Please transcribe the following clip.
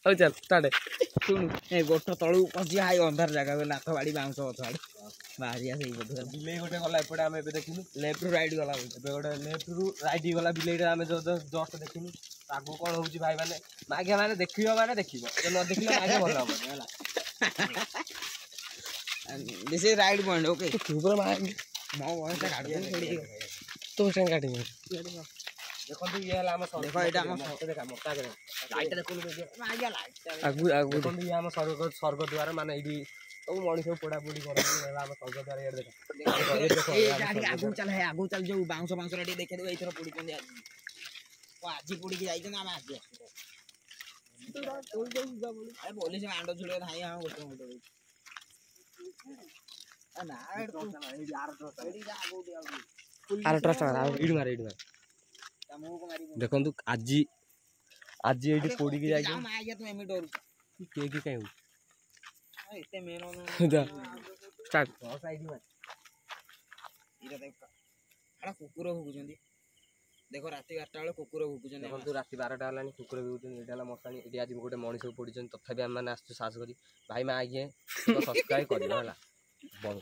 ହଉ ଚାଲ ଷ୍ଟାର୍ଟ। ଶୁଣୁ ଏ ଗୋଟ ତଳକୁ ପଶିବା ହାଇ ଅନ୍ଧାର ଜାଗାକୁ ନାଥ ବାଡ଼ି ବାଉଁଶ ଗଛ ଆଡ଼େ ବାହାରିଆ ସେଇ ବୋଧେ ବିଲେଇ ଗୋଟେ ଗଲା ଏପଟେ ଆମେ ଏବେ ଦେଖିଲୁ ଲେଫ୍ଟରୁ ରାଇଟ୍ ଗଲା ଏବେ ଗୋଟେ ଲେଫ୍ଟରୁ ରାଇଟ୍ ଗଲା ବିଲେଇଟା ଆମେ ଜଷ୍ଟ ଦେଖିଲୁ ଆଗକୁ କ'ଣ ହେଉଛି ଭାଇ ମାନେ ମାଗିଆ ମାନେ ଦେଖିବ ମାନେ ଦେଖିବ ନ ଦେଖିଲେ ମାଗିଆ ଭଲ ହବନି ହେଲା this is right point okay ତୁ ପୁରା ମୋ ବୟସଟା କାଟିଦେବି ତୋ ସାଙ୍ଗେ କାଟିବି ଦେଖନ୍ତୁ ଇଏ ହେଲା ଆମ ଦେଖ ଏଇଟା ଆମ ଦେଖା ମତା ଲାଇଟ୍ଟା ଦେଖନ୍ତୁ ଆଗକୁ ଆଗକୁ ଦେଖନ୍ତୁ ଇଏ ଆମ ସ୍ୱର୍ଗ ଦ୍ୱାର ମାନେ ଏଇଠି ସବୁ ମଣିଷକୁ ପୋଡ଼ାପୋଡ଼ି କରନ୍ତି ହେଲା ଆମ ସ୍ୱର୍ଗ ଦ୍ୱାର ଇଆଡ଼େ ଦେଖ ଆଗକୁ ଚାଲ ହେ ଆଗକୁ ଚାଲ ଯୋଉ ବାଉଁଶ ବାଉଁଶଟା ଟିକେ ଦେଖେଇଦେବୁ ଏଇଥର ପୋଡ଼ିଛନ୍ତି ଆଜି ଆଜି ପୋଡ଼ିକି ଯାଇଛନ୍ତି ଆମେ ଆଜି ଆସିବୁ ପୋଲିସ ମାଣ୍ଡ ଝୁଲେ ଧାଇ ଆମ ଗୋଟେ ଗୋଟେ ଦେଖନ୍ତୁ ଆଜି ଏଇଠି ପୋଡ଼ିକି ଯାଇଛନ୍ତି କୁକୁର ଭୁକୁଛନ୍ତି ଦେଖ ରାତି 11ଟା ବେଳେ କୁକୁର ଭୁକୁଛନ୍ତି ଦେଖନ୍ତୁ ରାତି 12ଟା ହେଲାଣି କୁକୁର ଭୁକୁଛନ୍ତି ଏଇଟା ହେଲା ମଶାଣି ଏଠି ଆଜି ଗୋଟେ ମଣିଷକୁ ପୋଡ଼ିଛନ୍ତି ତଥାପି ଆମେ ମାନେ ଆସିଛୁ ସାହସ କରି ଭାଇ ମା ଆଜ୍ଞା ସବସ୍କ୍ରାଇବ୍ କରିବ ହେଲା ବନ୍ଦ